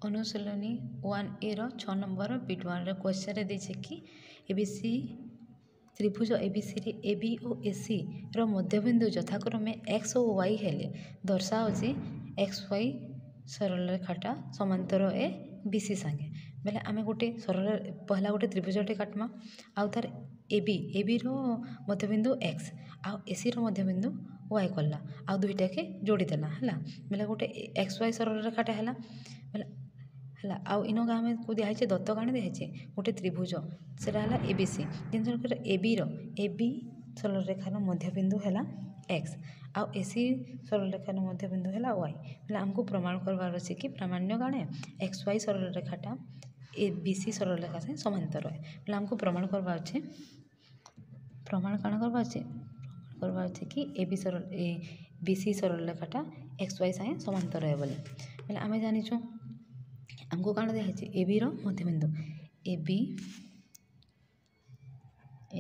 ଅନୁଶୀଳନୀ 1A ର 6 number beet 1 କ୍ୱେଶ୍ଚନରେ ଦେଇছে କି ABC ତ୍ରିଭୁଜ ABCରେ AB ଓ AC ର ମଧ୍ୟବିନ୍ଦୁ ଯଥାକ୍ରମେ X ଓ Y ହେଲେ ଦର୍ଶାଅ ଯେ XY ସରଳରେଖାଟା ସମାନ୍ତର ABC ସାଙ୍ଗେ ବେଲେ ଆମେ ଗୋଟେ ପହଲା ଗୋଟେ ତ୍ରିଭୁଜଟେ କାଟମା ଆଉ ତାର AB ର ମଧ୍ୟବିନ୍ଦୁ X ଆଉ AC ର ମଧ୍ୟବିନ୍ଦୁ Y କଲା ଆଉ ଦୁଇଟାକେ ଯୋଡ଼ିଦେଲା ହେଲା ବେଲେ ଗୋଟେ XY ସରଳରେଖାଟା ହେଲା ବେଲେ ହେଲା ଆଉ ଇନକା ଆମେ ଦିଆହେଇଛେ ଦତ୍ତ କାଣା ଦିଆହେଇଛେ ଗୋଟେ ତ୍ରିଭୁଜ ସେଟା ହେଲା ABC ଯେମିତି AB ସରଳରେଖାର ମଧ୍ୟବିନ୍ଦୁ ହେଲା X ଆଉ AC ସରଳରେଖାର ମଧ୍ୟବିନ୍ଦୁ ହେଲା Y ବେଲେ ଆମକୁ ପ୍ରମାଣ କରିବାର ଅଛି କି ପ୍ରାମାଣ୍ୟ କାଣା XY ସରଳରେଖାଟା ABC ସରଳରେଖା ସାଙ୍ଗେ ସମାନ୍ତର ବେଲେ ଆମକୁ ପ୍ରମାଣ କାଣା କରବାର ଅଛି କି ABC ସରଳରେଖାଟା XY ସାଙ୍ଗେ ସମାନ୍ତର ବୋଲେ ବେଲେ ଆମେ ଜାଣିଛୁ ଆମକୁ କାଣା ଦିଆହେଇଛି AB ର ମଧ୍ୟବିନ୍ଦୁ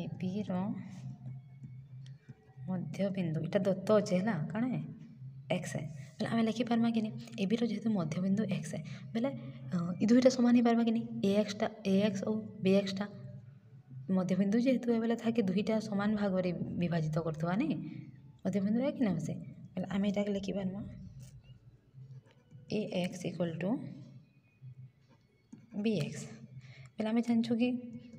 AB ର ମଧ୍ୟବିନ୍ଦୁ ଏଟା ଦତ୍ତ ଅଛି ହେଲା କାଣା X ବେଲେ ଆମେ ଲେଖିପାରମା କି AB ର ଯେହେତୁ ମଧ୍ୟବିନ୍ଦୁ X ବେଲେ ଇ ଦୁଇଟା ସମାନ ହେଇପାରବା କି AX ଆଉ BX ଟା ମଧ୍ୟବିନ୍ଦୁ ଯେହେତୁ ବେଲେ ତାକେ ଦୁଇଟା ସମାନ ଭାଗରେ ବିଭାଜିତ କରୁଥିବା ନାଇଁ ମଧ୍ୟବିନ୍ଦୁ କି ନା ସେ ବେଲେ ଆମେ ଏଟାକେ ଲେଖିପାରମା AX = BX ବେଲେ ଆମେ ଜାଣିଛୁ କି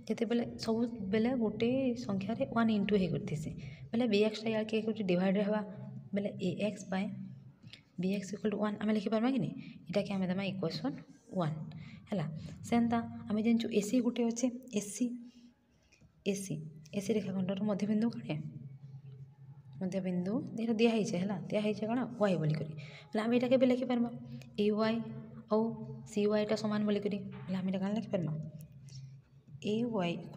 ଯେତେବେଲେ ସବୁବେଲେ ଗୋଟେ ସଂଖ୍ୟାରେ 1 ଇଣ୍ଟୁ ହେଇକରିଥିସି ବେଲେ BXଟା ୟାକେ ଗୋଟେ ଡିଭାଇଡ୍ ହେବା ବେଲେ BX = 1 ଆମେ ଲେଖିପାରମା କି ନି ଏଟାକେ ଆମେ ଦେମା ଇକ୍ୱେସନ୍ 1 ହେଲା ସେନ୍ତା ଆମେ ଜାଣିଛୁ AC ଗୋଟେ ଅଛେ AC ରେଖାଖଣ୍ଡର ମଧ୍ୟବିନ୍ଦୁ କାଣା ମଧ୍ୟବିନ୍ଦୁ ଏଇଟା ଦିଆହେଇଛେ ହେଲା ଦିଆହେଇଛେ କାଣା Y ବୋଲିକରି ବେଲେ ଆମେ ଏଟାକେ ବି ଲେଖିପାରମା AY ଆଉ CY ଟା ସମାନ ବୋଲିକରି ବେଲେ ଆମେ ଏଟା କାଣା ଲେଖିପାରମା AY =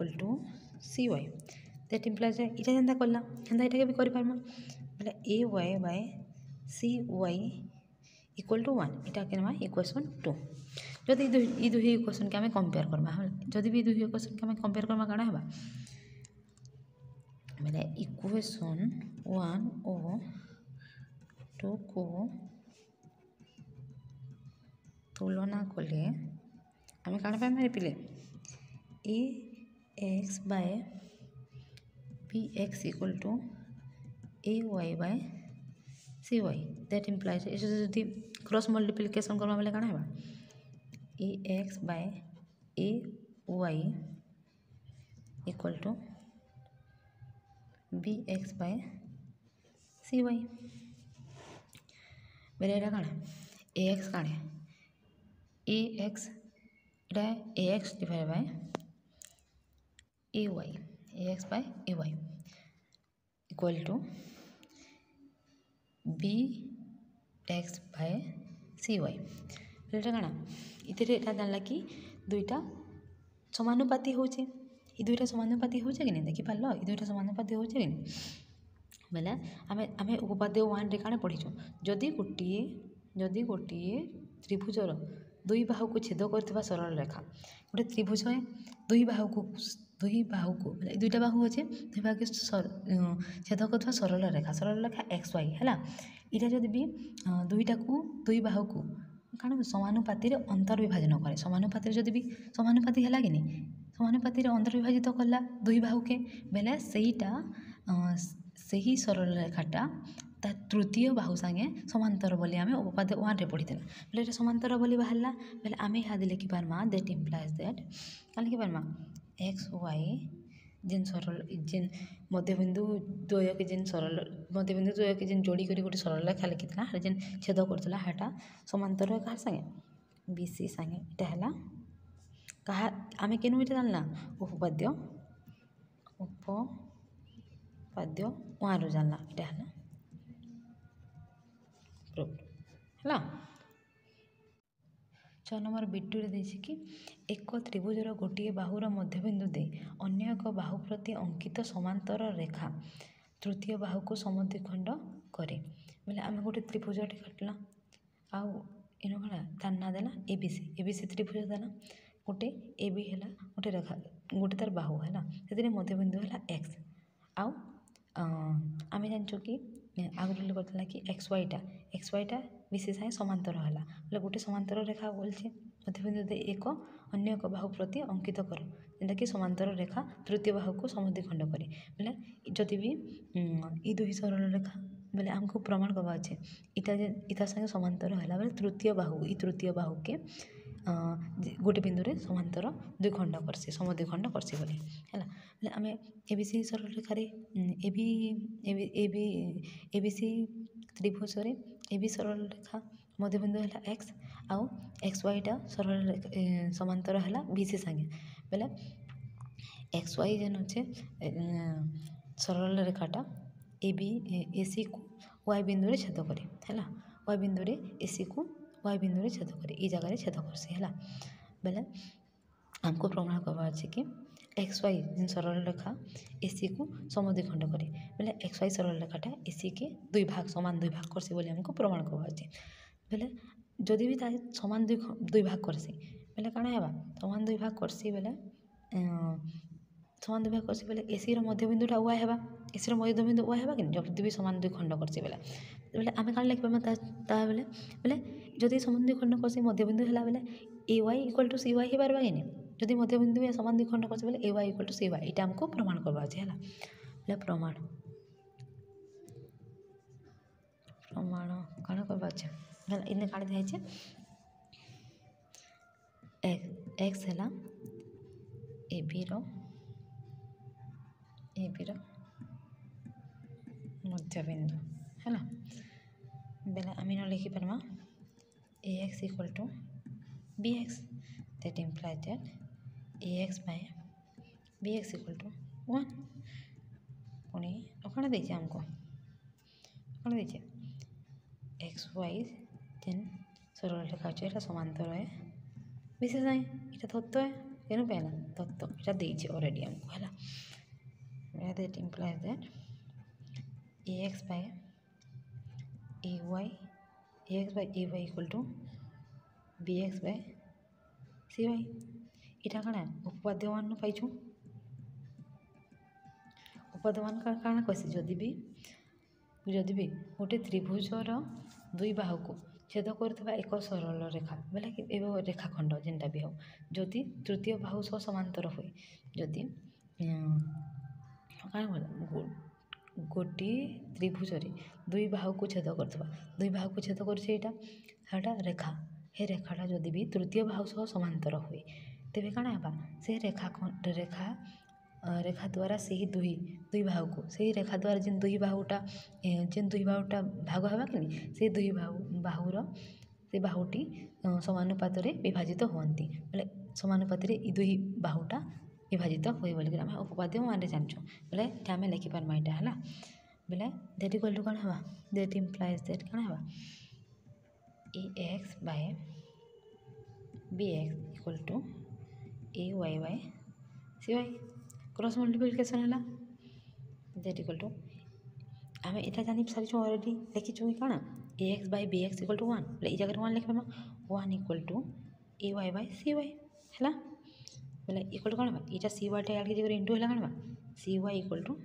CY that implies ଏଇଟା ଯେନ୍ତା କଲା ହେନ୍ତା ଏଟାକେ ବି କରିପାରମା ବେଲେ AY/CY = 1 ଏଟାକେ ନେମା ଇକ୍ୱେସନ୍ 2 ଯଦି ଇ ଦୁହି ଇକ୍ୱେସନ୍କେ ଆମେ କମ୍ପେୟାର କରମା ଯଦି ବି ଇ ଦୁହି ଇକ୍ୱେସନ୍କେ ଆମେ କମ୍ପେୟାର କରମା କାଣା ହେବା ବେଲେ ଇକ୍ୱେସନ୍ 1 ଓ 2 କୁ ତୁଳନା କଲେ ଆମେ କାଣା ପାଇମା ପିଲେ AX/BX = AY/CY that implies ଏଟା ଯଦି क्रॉस मल्टीप्लिकेशन करबा बेले काଣା हेबा AX/AY = BX/CY बेले एटा काଣା AX काଣା AX Etah AX divided by AY AX/AY = BX/CY ଏଟା କାଣା ଇଥିରେ ଏଟା ଜାଣିଲା କି ଦୁଇଟା ସମାନୁପାତି होचे इ दुईटा समानुपाती होचे कि नहीं देखि पारलो इ दुईटा समानुपाती होचे कि नहीं बेले आमे उपपाद्य 1 रे काना पढिछु जदि गोटिए त्रिभुजर दुई बाहुको छेद करथिबा सरल रेखा गोटे त्रिभुज दुई बाहुको बेले दुईटा बाहु होचे दुई बाहुको छेद करथिबा सरल रेखा XY हैला इटा जदि भी दुई बाहुको काना समानुपाती रे अंतर विभाजन करे समानुपाती रे जदि भी समानुपाती हैला कि नहीं समानुपाती रे अंतर विभाजित करला दुई बाहुके बेले सही सरल रेखाटा ता तृतीय बाहु संगे समांतर बोली आमे उपपाद्य 1 रे पढ़िथिला बेले एटा समांतर बोली बाहरला बेले आमे हादि लिखि पारमा दैट इंप्लाइज दैट का लिखि पारमा XY जेन मध्यबिंदु द्वय के जेन जोड़ी करी गोटे सरल रेखा लिखिथिला जेन छेद करथिला हाटा समांतर रेखा संगे BC संगे एटा हैला कहा आमे केनु इटा जानला उपपाद्य 1 रो जानला एटा हैला ହେଲା 6 नंबर बिट्टूरे देछि कि एक त्रिभुजर गोटे बाहुर मध्यबिंदु दे अन्य एक बाहु प्रति अंकित समांतर रेखा तृतीय बाहु को समद्विखंड करे बोले आम गोटे त्रिभुजटे काटला आउ इन कड़ा तार ना देला ABC त्रिभुज देला गोटे AB है गोटे रेखा गोटे तार बाहु है से मध्यबिंदु है X आउ आम जानचु कि आगे करता कि XY टा BC सागे समांतर है बोले गोटे समांतर रेखा बोलছে मध्यबिंदु दे एक अन्य एक बाहु प्रति अंकित कर जेनटा कि समांतर रेखा तृतीय बाहु को समद्विखंड करे बोले जदि भी ई दुई सरल रेखा बोले आमको प्रमाण करवा अच्छे इता संगे समांतर है बोले तृतीय बाहु के गोटे बिंदु रे समांतर द्विखंड करसी समद्विखंड करसी बोले है बोले आम एबीसी सरल रेखा एबीसी त्रिभुज रे एबी सरल रेखा मध्यबिंदु है एक्स आउ एक्स वाईटा सरल समांतर है बीसी संगे बोले एक्स वाई जेन अच्छे सरल रेखाटा एसी को वाई बिंदु रे छेद करे है वाई बिंदु रे एसी को वाई बिंदु रे छेद करे ई जगह छेद करसी है बोले आमको प्रमाण करवा अच्छे कि एक्स वाई जेन सरल रेखा एसी को समद्विखंड करे बोले एक्स वाई सरल रेखाटा एसी के समान दुई भाग करसी बोले हमको प्रमाण करवा अच्छे बोले जदि भी समान दुई भाग करसी बोले काଣା हेबा समान दुई भाग करसी बोले समान दुई भाग करसी बोले एसी रो मध्यबिंदुटा वाई हेबा एसी रो मध्यबिंदु वाई हेबा कि जदि भी समान दुई खंड करसी बोले आमे काଣା लिखबा ता बोले जदि समान दुई खंड करसी मध्यबिंदु हैला बोले A Y equal to C Y ही पारबा कि नहीं जदि मध्यबिंदु या समान दुई खंड करसी बोले A Y equal to C Y एटा हमको प्रमाण करबा अछि हैला बोले प्रमाण काଣା करबा अछि हैला इने काढ दिया छै एक्स हैला एबी रो मध्यबिंदु है बेले आम न लिखि पार्मा A X equal to B X that implies that A X by B X equal to 1 पुणी कौन देचे आमको कौन देचे एक्स वाई जेन सरल रेखा अच्छे ये समांतर है विशेष है ये तत्व है क्या पहला तत्व ये देचे ऑलरेडी हमको है that implies that ax by ay equal to bx by cy इटा काଣା उपाद्य मान पाइछु उपाद्य मान काଣା कहसी जदि भी गोटे त्रिभुजर दुई बाहु को छेद करथबा एक सरल रेखा बोले कि रेखाखंड जेनटा भी हो जदि तृतीय बाहु सह समांतर हुए जदि काଣା गोटे त्रिभुज दुई बाहु को छेद करथबा दुई बाहु को छेद कर रेखा हे रेखाटा जदि भी तृतीय बाहु सह समांतर हुए तेबे काଣା हेबा से रेखा द्वारा से ही दुई बाहु को से रेखा द्वारा जेन दुई बाहुटा भाग हेबा कि से दुई बाहुर से बाहुटी समानुपात विभाजित होती बोले समानुपात दुई बाहुटा विभाजित हुए बोलिक आम उपपाद्य मान जानूँ बोले आम लिखिपार्मा यहाँ है बोले दैट इक्वल टू कौन है दैट इम्प्लाइज दैट कौन है A X by B X equal to A Y by C Y cross multiplication है दैट इक्वल टू आम यहाँ जानी सारी ऑलरेडी लिखीचु कौन A X by B X equal to 1 बोले ये जगह 1 लिखा 1 equal to A Y by C Y है बोले इक्वल टू कौन है यहाँ सी वाई टाइम जगह इंटू है कौन C Y equal to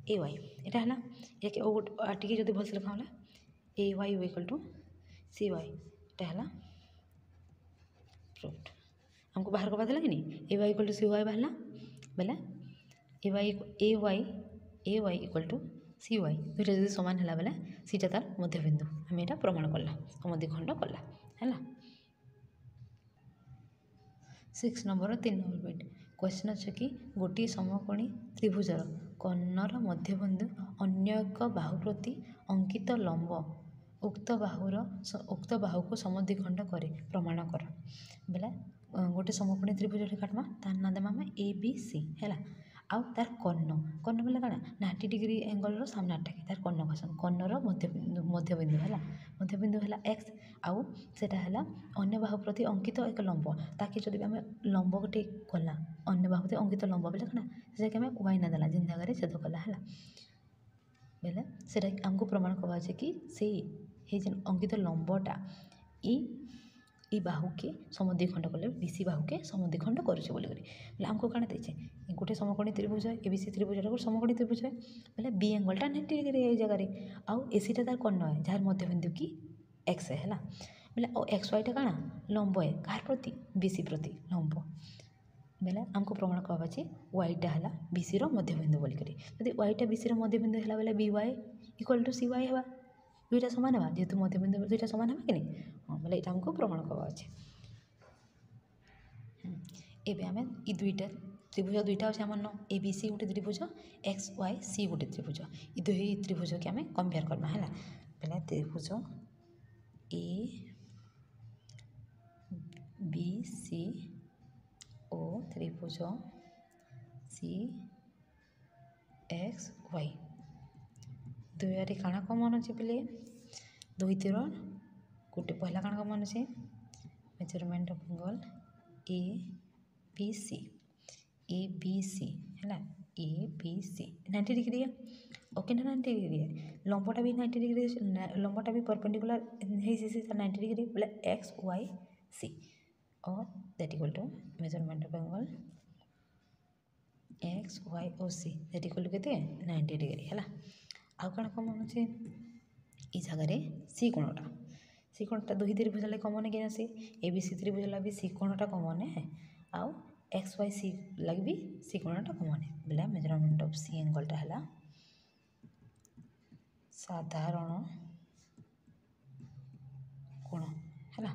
A Y यहाँ है टी जब भलसे लिखा होला A Y equal to C Y यहाँ है प्रूफ्ड हमको बाहर करवा देला कि नहीं A Y equal to C Y बाहर बोले A Y equal to C Y दुईटा जब सामान है बोले सीटा तार मध्यबिंदु आम यहाँ प्रमाण कला समद्विखंड कला है 6 नंबर 3 नंबर पॉइंट क्वेश्चन अच्छे कि गोटे समकोणी त्रिभुजर कर्णर मध्यबिंदु अन्य एक बाहु प्रति अंकित लंब उक्त बाहु को समद्विखंड करे प्रमाण कर बोले गोटे समकोणी त्रिभुज काटमा तार ना देमा ए बी सी है आउ तार कर्ण बोले कौन 90 डिग्री एंगल सामनाटा कि तार कर्ण घर्षण कर्णर मध्यबिंदु है मध्यबिंदु है एक्स आउ सेटा है अन्य बाहु प्रति अंकित एक लंब ताकि जब आम लंब गोटे कला अन्य बाहु प्रति अंकित लंब बोले कौन से आम वाई ना देला जिन जगह छेद कला है बोले से आमको प्रमाण करवा कि से जेन अंकित लंबटा ई बाहु के समद्विखंड कले बीसी बाहु के समद्विखंड करुचे बोले आमको कौन देचे गोटे समकोणी त्रिभुज एबीसी त्रिभुज गोटे समकोणी त्रिभुज बोले बी एंगलटा 90 डिग्री ये जगह आउ एसीटा तार कर्ण है जार मध्यबिंदु की एक्स है बोले और एक्स वाईटा काଣା लंब है कार प्रति बीसी प्रति लंब बोले आमको प्रमाण कह वाईटा है बीसी मध्यबिंदु बोलिक जब वाईटा बीसी मध्यबिंदु है बोले B Y equal to C Y है दुईटा सामान है जेहेतु मध्यबिंदु दुईटा सामान है कि नहीं हाँ बोले यहाँ आमको प्रमाण कह एबे आमे ई दुईटा त्रिभुज दुईटा अच्छे आम न ए बी सी गोटे त्रिभुज एक्स वाई सी गोटे त्रिभुज ई दुई त्रिभुज के आम कंपेयर करवा है बोले त्रिभुज ए बी सी ओ त्रिभुज सी एक्स वाई दुआरे काଣା कमन अच्छे बोले दुई तीर गोटे पहला काଣା कमन अच्छे measurement of angle A B C है ए बी सी 90 डिग्री है ओके ना 90 डिग्री है लंबटा भी 90 डिग्री लंबटा भी परपेंडिकुलर है 90 डिग्री बोले एक्स वाई सी और that equal to measurement of angle X Y और सी दैट इक्वल टू केते 90 डिग्री है आउ कौन कमन अच्छे ये जगह सी कोणटा दुई त्रिभुज लगे कमन के सी ए बी सी त्रिभुज लगे सी कोणटा कमन है आउ एक्स वाई सी लगे भी सी कोणटा कमन है बोले मेजरमेंट ऑफ सी एंगलटा है साधारण कोण है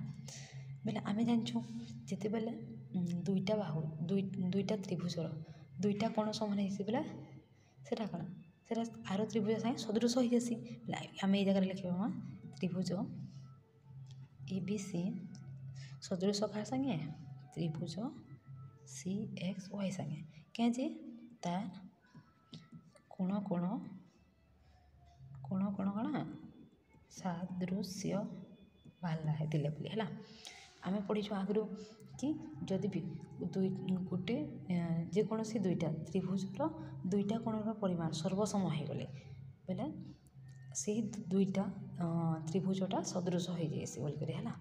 बोले आम जानूँ जिते बेले दुईटा बाहु दुईटा त्रिभुजर दुईटा कोण समान है बोले सेटा कौन से आर त्रिभुज सागे सदृश हो जासी आम ये जगह लिखा त्रिभुज ए बी सी सदृश कह संगे त्रिभुज सी एक्स वाई संगे क्या तार कोण कोण कोण कोण कौन सादृश्य बाहर है बोली है आम पढ़ीचु आगु कि जदि भी गोटे जेकोसी दुईटा त्रिभुजर दुईटा कोणर परिमाण सर्वसम हो गले बोले से दुईटा त्रिभुजटा सदृश हो जाए बोलिक है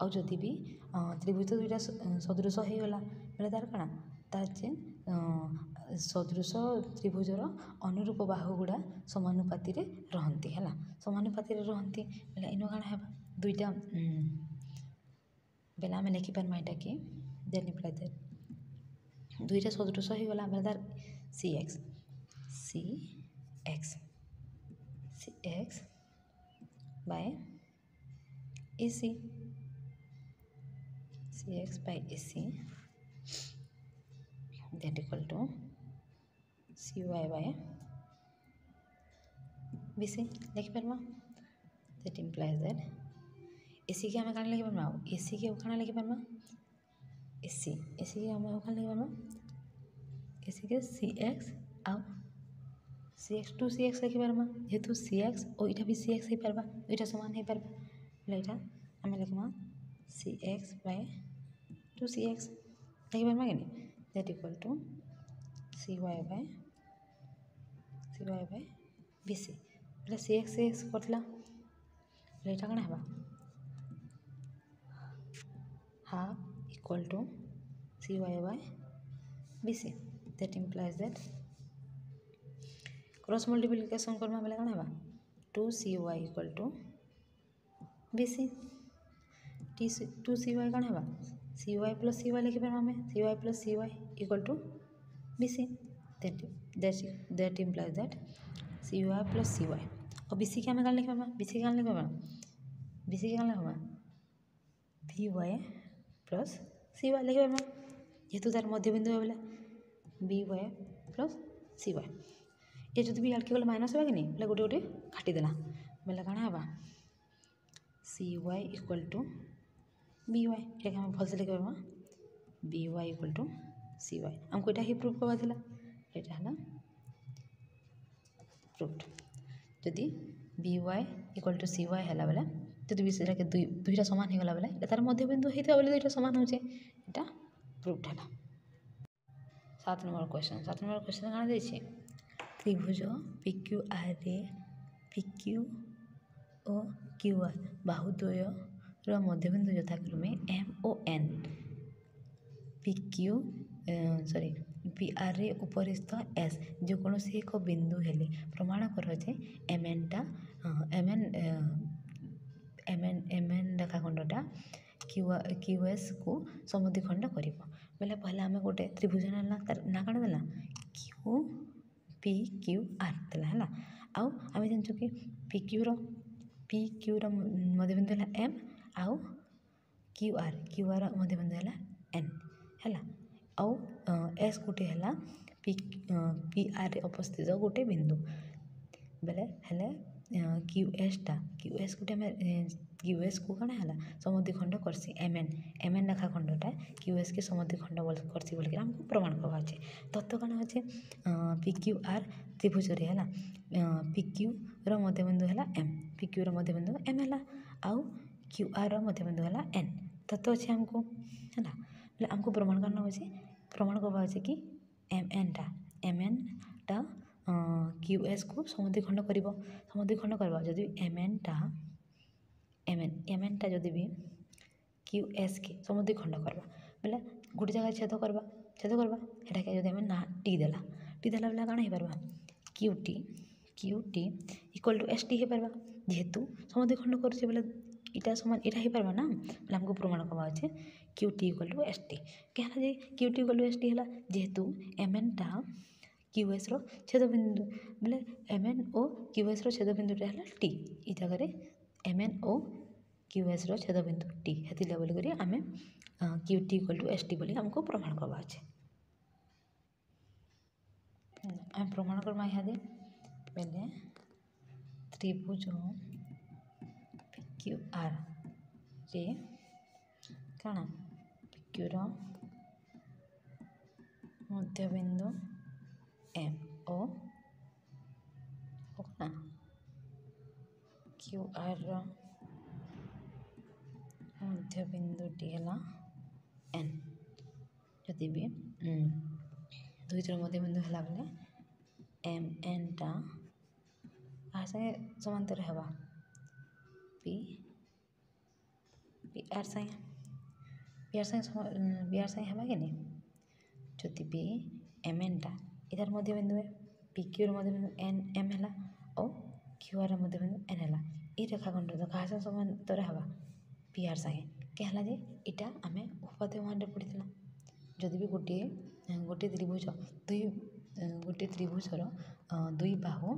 आउ जदि भी त्रिभुज दुईटा सदृश हो गला बोले तार काଣା तार जे सदृश त्रिभुजर अनुरूप बाहु गुड़ा समानुपाति रहती है समानुपाति रहती बोले इन काଣା है दुईटा बेला आम लिखिपार यहाँ कि देन इम्प्लाई दैट दुईटा सदृश हो गला बोले तार C X by A C X by A C that equal to cy by bc लिख पार्मा that implies that ac के आम काण लिख पार्मा ac के काण लिख पार्मा ac के आम काण लिख पार्मा ac के cx आउ cx टू cx लिख पार्मा जेहेतु cx और इटा भी cx हो पार्बा दुईटा समान हो पार्बा बोले इटा आम लिखमा cx by 2cx लिख पार्मा कि नहीं that equal to cy by bc बोले सी एक्स कटला बोले यहाँ कौन है half equal to cy by bc that implies that cross multiplication करमा बोले कौन है 2cy equal to bc 2cy कौन है cy प्लस cy लिखि पार्मा आम cy plus cy equal to bc that implies that cy plus cy और bc के आम कौन लिख पार्मा bc के कौन लिख पार्मा bc के कौन लिखमा by प्लस cy लिख पार्मा जेहेतु तार मध्यबिंदु है बोले by प्लस cy ये जो भी आड़के गले माइनस है कि नहीं बोले गोटे गोटे काटिदेला बोले कौन है cy इक्वल टू by ये आम भलसे लिख पार्मा by इक्वल टू cy आमको यहाँ ही प्रूफ करवा यहाँ है प्रूफ जदि by इक्वल टू cy है बोले जदि विषय के दुईटा सामान होगला बोले तार मध्यबिंदु होता बोले दुईटा सामान होचे यहाँ प्रूफ है 7 नंबर क्वेश्चन कौन दे त्रिभुज PQR रे PQ और QR बाहुद्वयर मध्यबिंदु यथाक्रमे M और N PQ ପି ଆର୍ରେ ଉପରିସ୍ଥ ଏସ୍ ଯେକୌଣସି ଏକ ବିନ୍ଦୁ ହେଲେ ପ୍ରମାଣ କର ଯେ ଏମ୍ଏନ୍ ରେଖାଖଣ୍ଡଟା QSକୁ ସମଦ୍ୱିଖଣ୍ଡ କରିବ। ବୋଲେ ପହିଲା ଆମେ ଗୋଟେ ତ୍ରିଭୁଜ ନେଲା ତାର ନା କାଣା ଦେଲା QPQR ଦେଲା ହେଲା। ଆଉ ଆମେ ଜାଣିଛୁ କି PQର ମଧ୍ୟବିନ୍ଦୁ ହେଲା M ଆଉ QRର ମଧ୍ୟବିନ୍ଦୁ ହେଲା N ହେଲା। ଆଉ S ଗୋଟେ ହେଲା PRରେ ଅବସ୍ଥିତ ଗୋଟେ ବିନ୍ଦୁ ବେଲେ ହେଲେ QS ଗୋଟେ ଆମେ QSକୁ କାଣା ହେଲା ସମଦ୍ୱିଖଣ୍ଡ କରସି MN ରେଖାଖଣ୍ଡଟା QSକେ ସମଦ୍ୱିଖଣ୍ଡ କରସି ବୋଲିକି ଆମକୁ ପ୍ରମାଣ କରବା ଅଛି। ତତ୍ତ୍ୱ କାଣା ଅଛି PQR ତ୍ରିଭୁଜରେ ହେଲା PQର ମଧ୍ୟବିନ୍ଦୁ ହେଲା PQର ମଧ୍ୟବିନ୍ଦୁ M ହେଲା ଆଉ QRର ମଧ୍ୟବିନ୍ଦୁ ହେଲା N। ତତ୍ତ୍ୱ ଅଛି ଆମକୁ ହେଲା। ବୋଲେ ଆମକୁ ପ୍ରମାଣ କରବା ଅଛି କି MNଟା QSକୁ ସମଦ୍ୱିଖଣ୍ଡ କରିବା ଯଦି MNଟା ଯଦି ବି QSକେ ସମଦ୍ୱିଖଣ୍ଡ କରିବା ବୋଲେ ଗୋଟେ ଜାଗାରେ ଛେଦ କରିବା ସେଟାକେ ଯଦି ଆମେ ନା T ଦେଲା ବେଲେ କାଣା ହେଇପାରବା QT ଇକ୍ୱାଲ୍ ଟୁ ST ହେଇପାରବା। ଯେହେତୁ ସମଦ୍ୱିଖଣ୍ଡ କରୁଛେ ବୋଲେ ଇଟା ସମାନ ଇଟା ହେଇପାରବା ନା। ବୋଲେ ଆମକୁ ପ୍ରମାଣ କରବା ଅଛି QT ଇକ୍ୱାଲ୍ ଟୁ ST କାହିଁକି ଯେ QT ଇକ୍ୱାଲ୍ ଟୁ ST ହେଲା ଯେହେତୁ MNଟା QSର ଛେଦବିନ୍ଦୁ ବୋଲେ MN ଓ QSର ଛେଦବିନ୍ଦୁଟା ହେଲା T। ଇ ଜାଗାରେ MN ଓ QSର ଛେଦବିନ୍ଦୁ T ହେତିଲା ବୋଲିକରି ଆମେ QT ଇକ୍ୱାଲ୍ ଟୁ ST ବୋଲି ଆମକୁ ପ୍ରମାଣ କରବା ଅଛି। ଆମେ ପ୍ରମାଣ କରମା ଇହାଦେ ବେଲେ ତ୍ରିଭୁଜ PQRରେ କାଣା PQର ମଧ୍ୟବିନ୍ଦୁ M ଓ କାଣା QRର ମଧ୍ୟବିନ୍ଦୁଟି ହେଲା N। ଯଦି ବି ଦୁଇଟିର ମଧ୍ୟବିନ୍ଦୁ ହେଲା ବେଲେ MNଟା କାହା ସାଙ୍ଗେ ସମାନ୍ତର ହେବା PR ସାଙ୍ଗେ ହେବା କି ନାଇଁ। ଯଦି ବି MNଟା ଏଟାର ମଧ୍ୟବିନ୍ଦୁ PQର ମଧ୍ୟବିନ୍ଦୁ M ହେଲା ଆଉ QRର ମଧ୍ୟବିନ୍ଦୁ N ହେଲା ଇ ରେଖାଖଣ୍ଡ କାହା ସାଙ୍ଗେ ସମାନ୍ତର ହେବା PR ସାଙ୍ଗେ କେ ହେଲା ଯେ ଇଟା ଆମେ ଉପାଦେୟ 1ରେ ପଢ଼ିଥିଲା। ଯଦି ବି ଗୋଟିଏ ତ୍ରିଭୁଜର ଦୁଇ ବାହୁ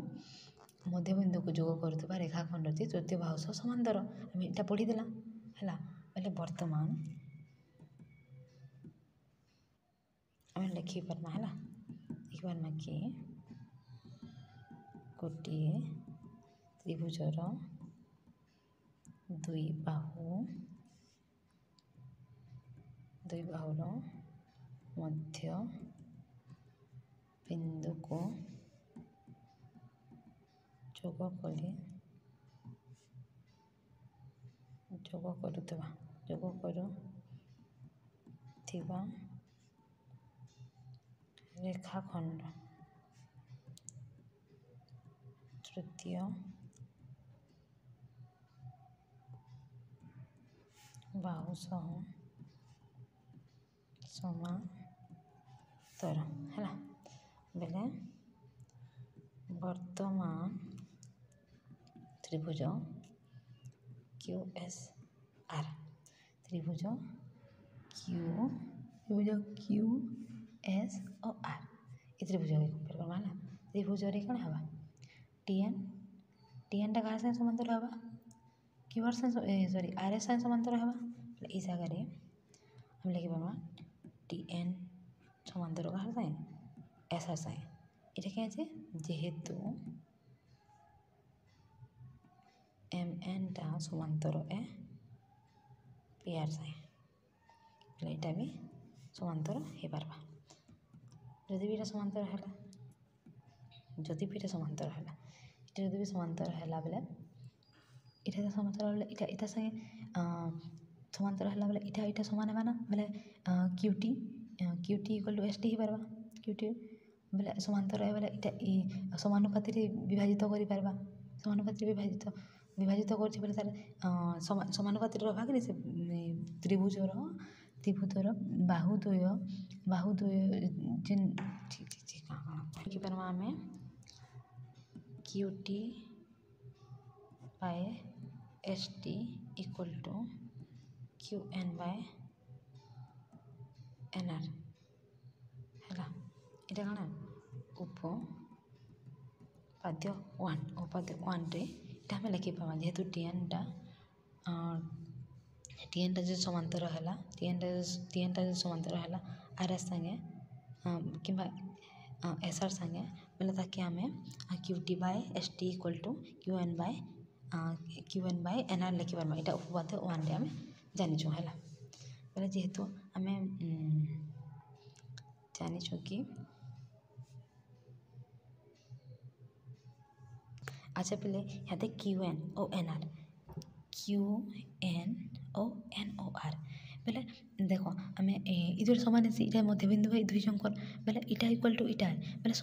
ମଧ୍ୟବିନ୍ଦୁକୁ ଯୋଗ କରୁଥିବା ରେଖାଖଣ୍ଡ ଯେ ତୃତୀୟ ବାହୁ ସହ ସମାନ୍ତର ଆମେ ଏଇଟା ପଢ଼ିଥିଲା ହେଲା। ବୋଲେ ବର୍ତ୍ତମାନ ଆମେ ଲେଖିପାରମା ହେଲା। ଲେଖିପାରମା କି ଗୋଟିଏ ତ୍ରିଭୁଜର ଦୁଇ ବାହୁର ମଧ୍ୟ ବିନ୍ଦୁକୁ ଯୋଗ କରୁଥିବା ରେଖାଖଣ୍ଡ ତୃତୀୟ ବାହୁ ସହ ସମାନ୍ତର ହେଲା। ବେଲେ ବର୍ତ୍ତମାନ ତ୍ରିଭୁଜ QSR ତ୍ରିଭୁଜ QS ଓ R ଏ ତ୍ରିଭୁଜରେ କମ୍ପେୟାର କରମା ହେଲା। ତ୍ରିଭୁଜରେ କାଣା ହେବା TNଟା କାହା ସାଙ୍ଗେ ସମାନ୍ତର ହେବା QR ସାଙ୍ଗେ RS ସାଙ୍ଗେ ସମାନ୍ତର ହେବା। এই ଜାଗାରେ ଆମେ ଲେଖିପାରମା TN ସମାନ୍ତର କାହାର ସାଙ୍ଗେ SR ସାଙ୍ଗେ। এটা কি আছে যেহেতু MNটা ସମାନ୍ତର PR ସାଙ୍ଗେ ବୋଲେ ଏଇଟା ବି ସମାନ୍ତର ହେଇପାରବା। ଯଦି ବି ଏଇଟା ସମାନ୍ତର ହେଲା ଯଦି ବି ସମାନ୍ତର ହେଲା ବେଲେ ଏଇଟା ସମାନ୍ତର ହେଲେ ଏଇଟା ସାଙ୍ଗେ ସମାନ୍ତର ହେଲା ବେଲେ ଏଇଟା ସମାନ ହେବା ନା। ବେଲେ QT ଇକ୍ୱାଲ୍ ଟୁ ST ହେଇପାରବା। QT ବେଲେ ସମାନ୍ତର ହେବା ବେଲେ ଏଇଟା ସମାନୁପାତିରେ ବିଭାଜିତ କରିପାରବା। ସମାନୁପାତିରେ ବିଭାଜିତ କରୁଛି ବେଲେ ତାର ସମାନୁପାତିରେ ରହିବା କି ସେ ତ୍ରିଭୁଜର त्रिभुजर बाहुद्वय जेन लिखिपार्मा आम Q T by S T equal to Q N by N R है यहाँ उपपाद्य वन रे आम लिखिपार जेहेतु टीएन टा जो समांतर है टीएन टा जो समांतर है आर एस संगे कि एस आर संगे बोले ताकि आम Q T by S T equal to Q N by N R लिखिपार यहाँ उपपाद्य वन रे आम जानिचु है बोले जेहेतु आम जानिचु कि अच्छा पहले यहाँ Q N O N R बोले देख आम इधर सामान इटा मध्यबिंदु है दुई जंकर बोले इटा इक्वल टू इटा बोले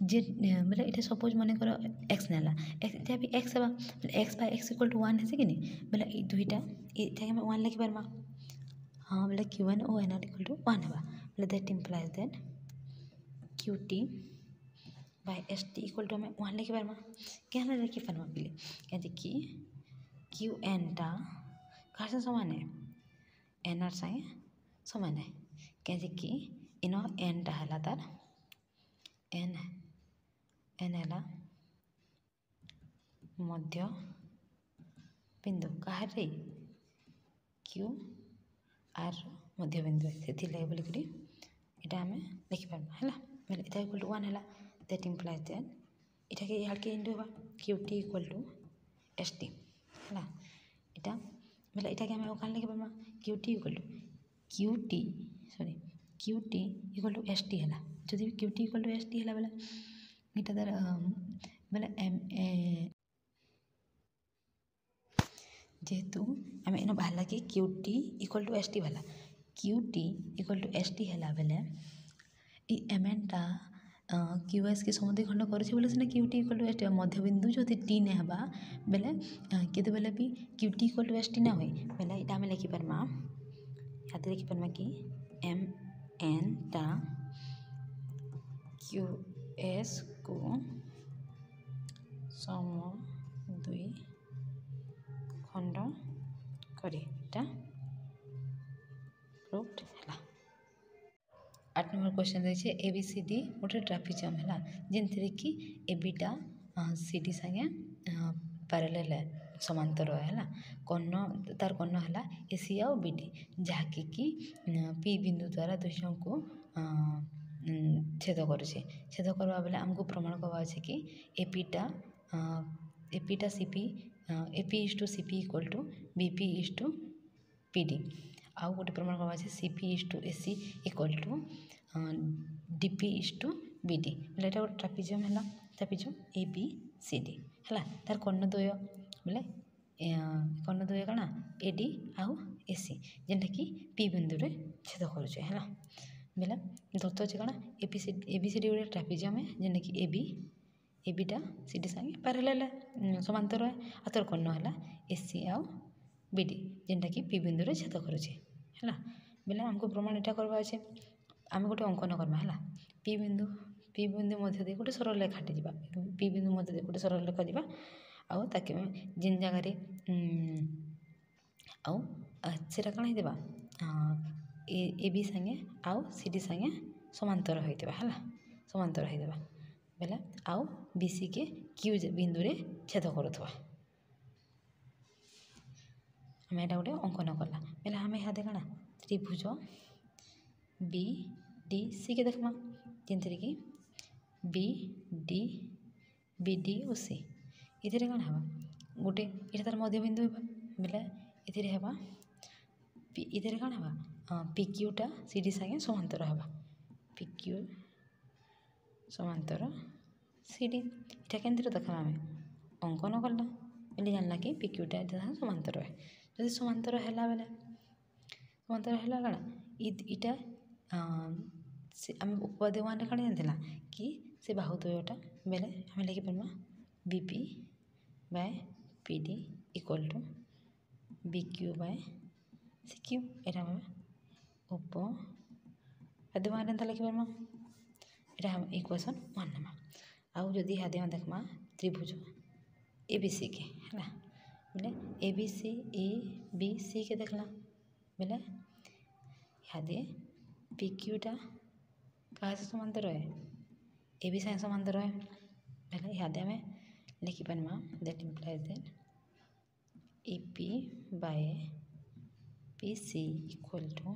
जे बोले इटा सपोज मन कर एक्स नेला जहाँ भी एक्स है X by X equal to one है कि बोले दुईटा ये वन लिखिपार्मा हाँ बोले Q N O N R equal to one है बोले that implies that Q T by S T equal to आम वन लिखिपार्मा क्या लिखिपार्मा बोले क्या क्यू एन टा कहाँ से समान है एन आर संगे समान है क्या इन एन टा है तार एन है मध्य बिंदु कहाँ रे क्यू आर मध्य बिंदु से बोलिक इटा आम लिखिपार है बोले इटा इक्वल टू वन है दैट इम्प्लाइज दैट इटा के यहाँ के इंटू होगा Q T equal to S T है इटा बोले इटा के आम कहाँ लिखिपार Q T equal to Q T equal to S T है जदि Q T equal to S T है बोले इटा तार बोले जेहेतु आम इन बाहर कि Q T equal to S T बाहर Q T equal to S T है बेले एम एन टा क्यू एस के समधि खंड कर सीना Q T equal to S T मध्यबिंदु जो टी ने हवा बेले केते बेले भी Q T equal to S T ना हुए बेले इटा आम लिखिपार्मा यहाँ लिखिपार्मा कि एम एन टा क्यू एस को सम दुई खंड करी प्रूव्ड है 8 नंबर क्वेश्चन देखिए ए बी सी डी गोटे ट्राफिजम है जेनथि कि ए बीटा सी डी संगे पैरेलल है समांतर है कर्ण तार कर्ण है ए सी आउ बी डी जहाँकि पी बिंदु द्वारा दुई को छेद करुचे छेद करवा बेले आमको प्रमाण करवा अच्छे कि एपीटा C P AP is to C P equal to BP is to P D आउ गोटे प्रमाण करवा अच्छे C P is to A C equal to DP is to B D बोले यहाँ गोटे ट्राफिजम है ट्राफिजम ए बी सी डी है तार कर्णद्वय बोले कर्णद्वय कण ए डी आउ ए सी जेनटा कि पी बिंदु रे छेद करुचे है बोले दत्त अच्छे कण ए बी सी डी गोटे ट्राफिजम है जेनटा कि ए बीटा सी डी संगे पैरेलल है समांतर है आ तोर कर्ण है ए सी आउ बी डी जेनटा कि पी बिंदु रे छेद करुचे है बोले आमको प्रमाण यहाँ करवा अच्छे आम गोटे अंकन करमा है पी बिंदु मध्य दे गोटे सरल रेखाटे जा पी बिंदु मध्य दे गोटे सरल रेखा जा आउ ताकि जिन जगार आउ सेटा कौन होता ए बी संगे आउ सी डी संगे समांतर होता है समांतर होता बोले आउ बी सी के क्यू बिंदु रे छेद करुवा आम यहाँ गोटे अंकन कला बोले आम यहाँ देखा त्रिभुज बी डी सी के देखमा जेनथि कि बी डी और सी इधर कौन है गोटे ये तार मध्य बिंदु बोले इधर है इधर कौन है पी क्यूटा सी डी संगे समांतर है पी क्यू समांतर सी डी इटा के देखा आम अंकन कला बोले जानला कि पी क्यूटा समांतर है जब समांतर है बेले समांतर है कण इटा आम उपपाद्य वन रे कण जानला कि से बाहुद्वयटा बेले आम लिखिपार्मा BP by P D equal to B Q by C Q यहाँ उपपाद्य मान एंता लिखि पारमा एटा हम इक्वेशन 1 नमा आउ जदि हादे हम देखमा त्रिभुज एबीसी के हैला बोले एबीसी ए बी सी के देखला बोले हादे पीक्यूटा कहाँ से समांतर है एबी से समांतर है बोले हादे हमें लिखि पारमा that implies that EP by PC equal to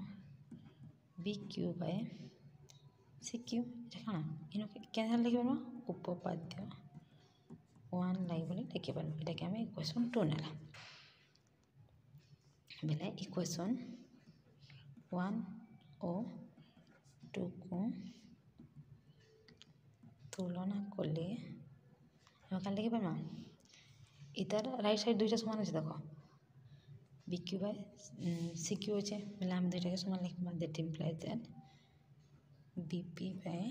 BQ by CQ देखा इन क्या लिखि पारमा उपपाद्य 1 लाइक बोले लिखि पारमा एटा के हमें इक्वेशन 2 नेला बोले इक्वेशन 1 और 2 को तुलना कले हम क्या लिखि पारमा इधर राइट साइड दुईटा समान अच्छे देख BQ बाय CQ अच्छे बोले हम दुईटा के समान लिखमा that implies that BP by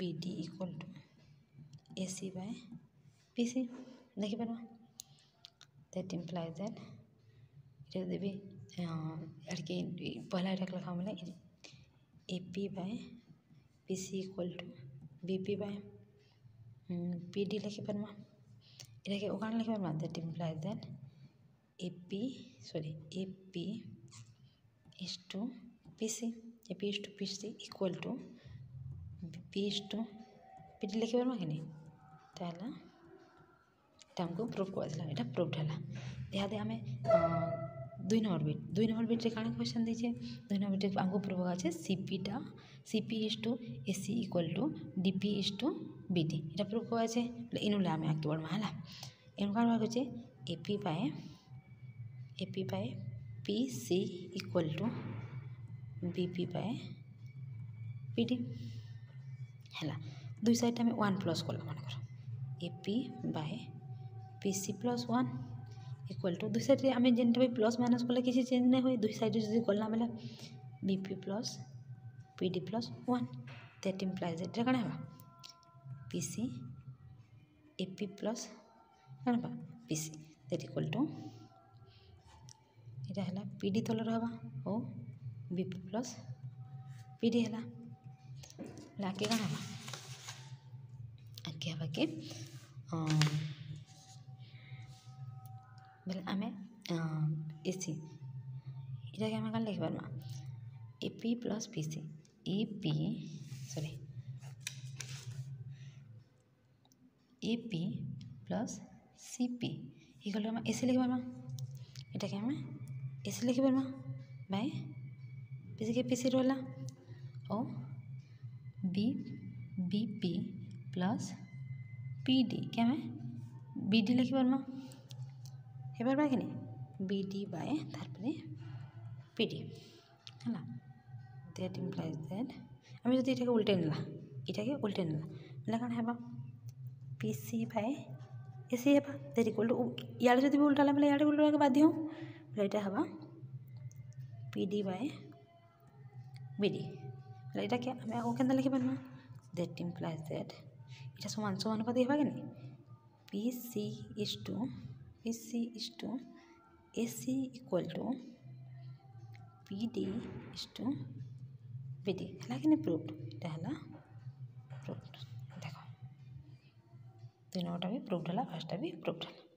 BD equal to AC by PC देखि पारमा दैट इम्प्लाइज दैट इटा देबी अड़के पहला एटा लिखा बोले AP by PC equal to BP by PD लिखि पारमा एटा के ओकान लिखि पारमा that implies that AP is to PC equal to P is to PD लिखि पारमा कि नहीं ताला एटा हमको प्रूफ करला एटा प्रूफ हला याद है हमें 2 नंबर बिट रे काना क्वेश्चन दीजिए 2 नंबर बिट हमको प्रूफ আছে CP is to AC equal to DP is to BD एटा प्रूफ আছে इनुला हमें आके बढ़मा हला एनकार बात होचे AP by PC equal to BP by PD हला दुई साइड में 1 प्लस कला मान कर AP by PC plus 1 equal to दुई साइड आम जेनटा भी प्लस माइनस कले किसी चेंज नहीं हुए दुई साइड जब कला बेले BP plus PD plus 1 that implies एटा कण है PC AP प्लस कण बा PC दैट इक्वल टू एटा हला PD तल रहबा ओ BP प्लस PD हला लाके कण है आके हबा के बोले आमे AC एटा के हम कण लिखि पारमा AP plus PC AP plus CP equal to हम AC लिखि पारमा एटा के हम AC लिखि पारमा बाय PC के PC रहला ओ BP प्लस PD क्या है BD लिखि पारमा हे पारबा कि नहीं BD बाय तारपरे PD हला दैट इम्प्लाइज दैट हम जदि एटा के उल्टे नेला मतलब कण हेबा PC बाय AC हेबा दैट इक्वल टू याडे जदि उल्टा ला मतलब याडे उल्टा के बाध्य हो एटा हेबा PD बाय BD मतलब एटा के हम आगो केनता लिखि पारमा दैट इम्प्लाइज दैट एटा समान समान कथि हेबा कि नहीं PC is to AC equal to PD is to BD हला कि नहीं प्रूव्ड एटा हला प्रूव्ड देखो तीनोटा भी प्रूव्ड हला फर्स्ट भी प्रूव्ड हला।